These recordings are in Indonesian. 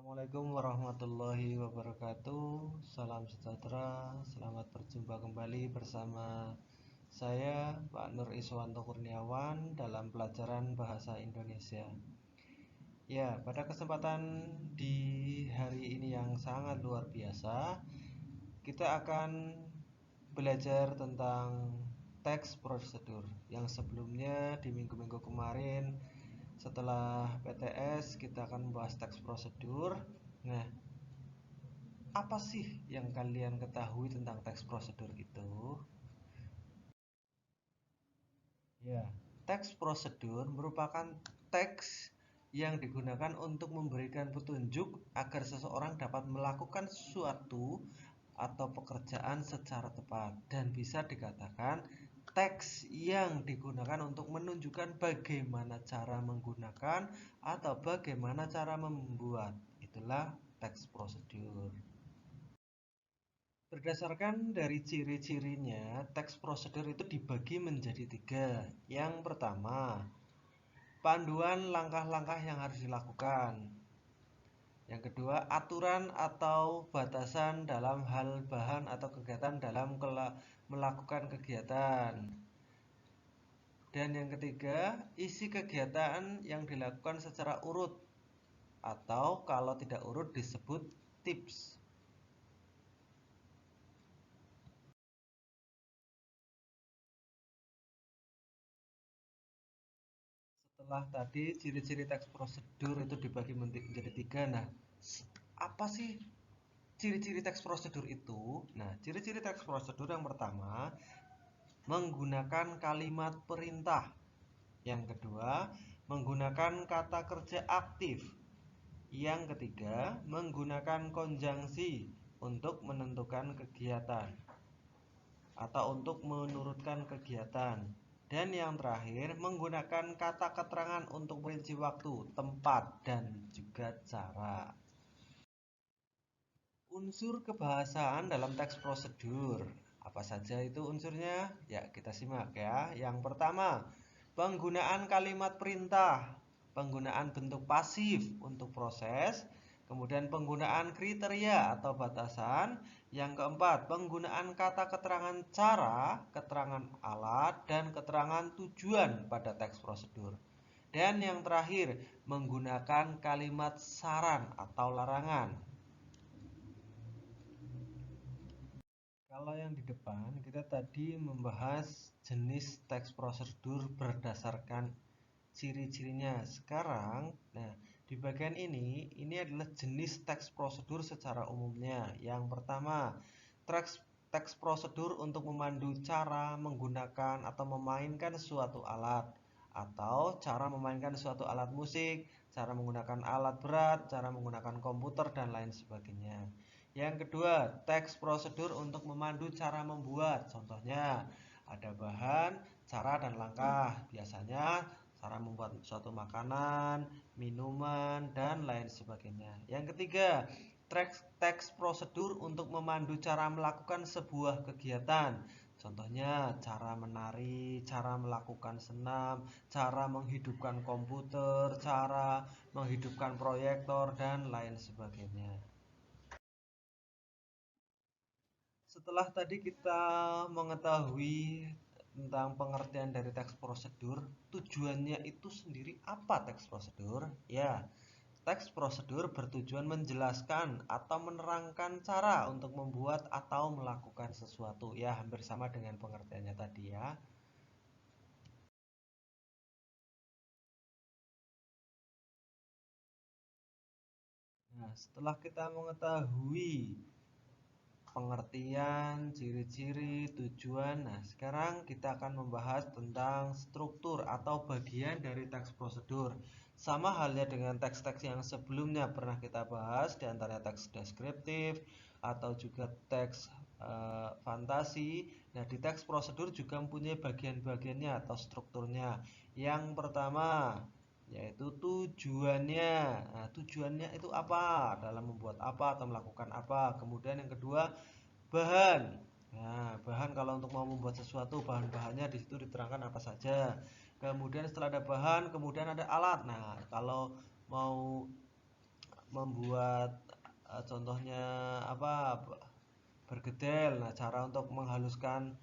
Assalamualaikum warahmatullahi wabarakatuh. Salam sejahtera. Selamat berjumpa kembali bersama saya, Pak Nur Iswanto Kurniawan, dalam pelajaran Bahasa Indonesia. Ya, pada kesempatan di hari ini yang sangat luar biasa, kita akan belajar tentang teks prosedur. Yang sebelumnya di minggu-minggu kemarin setelah PTS kita akan membahas teks prosedur. Nah, apa sih yang kalian ketahui tentang teks prosedur itu? Ya, teks prosedur merupakan teks yang digunakan untuk memberikan petunjuk agar seseorang dapat melakukan sesuatu atau pekerjaan secara tepat, dan bisa dikatakan teks yang digunakan untuk menunjukkan bagaimana cara menggunakan atau bagaimana cara membuat. Itulah teks prosedur. Berdasarkan dari ciri-cirinya, teks prosedur itu dibagi menjadi tiga. Yang pertama, panduan langkah-langkah yang harus dilakukan. Yang kedua, aturan atau batasan dalam hal bahan atau kegiatan dalam melakukan kegiatan. Dan yang ketiga, isi kegiatan yang dilakukan secara urut, atau kalau tidak urut disebut tips. Setelah tadi ciri-ciri teks prosedur itu dibagi menjadi tiga. Nah, apa sih ciri-ciri teks prosedur itu? Nah, ciri-ciri teks prosedur yang pertama, menggunakan kalimat perintah. Yang kedua, menggunakan kata kerja aktif. Yang ketiga, menggunakan konjungsi untuk menentukan kegiatan atau untuk menurutkan kegiatan. Dan yang terakhir, menggunakan kata keterangan untuk merinci waktu, tempat, dan juga cara. Unsur kebahasaan dalam teks prosedur. Apa saja itu unsurnya? Ya, kita simak ya. Yang pertama, penggunaan kalimat perintah, penggunaan bentuk pasif untuk proses, kemudian penggunaan kriteria atau batasan. Yang keempat, penggunaan kata keterangan cara, keterangan alat, dan keterangan tujuan pada teks prosedur. Dan yang terakhir, menggunakan kalimat saran atau larangan. Kalau yang di depan kita tadi membahas jenis teks prosedur berdasarkan ciri-cirinya. Sekarang, nah di bagian ini adalah jenis teks prosedur secara umumnya. Yang pertama, teks prosedur untuk memandu cara menggunakan atau memainkan suatu alat, atau cara memainkan suatu alat musik, cara menggunakan alat berat, cara menggunakan komputer, dan lain sebagainya. Yang kedua, teks prosedur untuk memandu cara membuat. Contohnya, ada bahan, cara, dan langkah. Biasanya cara membuat suatu makanan, minuman, dan lain sebagainya. Yang ketiga, teks prosedur untuk memandu cara melakukan sebuah kegiatan. Contohnya, cara menari, cara melakukan senam, cara menghidupkan komputer, cara menghidupkan proyektor, dan lain sebagainya. Setelah tadi kita mengetahui tentang pengertian dari teks prosedur, tujuannya itu sendiri apa teks prosedur? Ya, teks prosedur bertujuan menjelaskan atau menerangkan cara untuk membuat atau melakukan sesuatu. Ya, hampir sama dengan pengertiannya tadi ya. Nah, setelah kita mengetahui pengertian, ciri-ciri, tujuan. Nah, sekarang kita akan membahas tentang struktur atau bagian dari teks prosedur. Sama halnya dengan teks-teks yang sebelumnya pernah kita bahas, di antara teks deskriptif atau juga teks fantasi. Nah, di teks prosedur juga mempunyai bagian-bagiannya atau strukturnya. Yang pertama, yaitu tujuannya. Nah, tujuannya itu apa? Dalam membuat apa atau melakukan apa. Kemudian yang kedua, bahan. Nah, bahan kalau untuk mau membuat sesuatu, bahan-bahannya di situ diterangkan apa saja. Kemudian setelah ada bahan, kemudian ada alat. Nah, kalau mau membuat contohnya apa, bergedel. Nah, cara untuk menghaluskan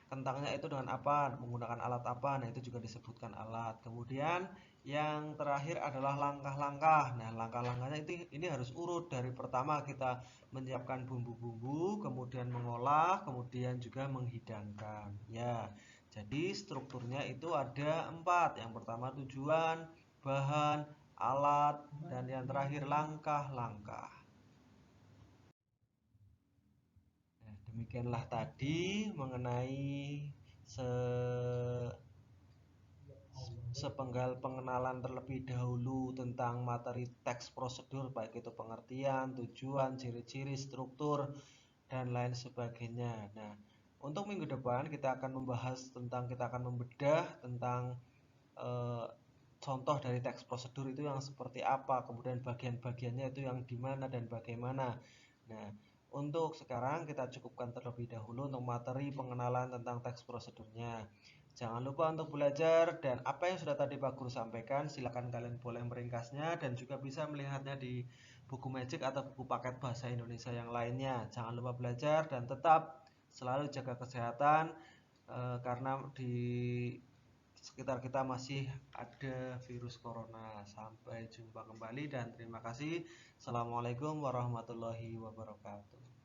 kentangnya itu dengan apa, menggunakan alat apa, nah itu juga disebutkan alat. Kemudian yang terakhir adalah langkah-langkah. Nah, langkah-langkahnya itu ini harus urut dari pertama kita menyiapkan bumbu-bumbu, kemudian mengolah, kemudian juga menghidangkan. Ya, jadi strukturnya itu ada 4. Yang pertama tujuan, bahan, alat, dan yang terakhir langkah-langkah. Nah, demikianlah tadi mengenai se sepenggal pengenalan terlebih dahulu tentang materi teks prosedur, baik itu pengertian, tujuan, ciri-ciri, struktur, dan lain sebagainya. Nah, untuk minggu depan kita akan membedah tentang eh, contoh dari teks prosedur itu yang seperti apa, kemudian bagian-bagiannya itu yang di mana dan bagaimana. Nah, untuk sekarang kita cukupkan terlebih dahulu untuk materi pengenalan tentang teks prosedurnya. Jangan lupa untuk belajar dan apa yang sudah tadi Pak Guru sampaikan, silakan kalian boleh meringkasnya dan juga bisa melihatnya di buku Magic atau buku paket bahasa Indonesia yang lainnya. Jangan lupa belajar dan tetap selalu jaga kesehatan karena di sekitar kita masih ada virus corona. Sampai jumpa kembali dan terima kasih. Assalamualaikum warahmatullahi wabarakatuh.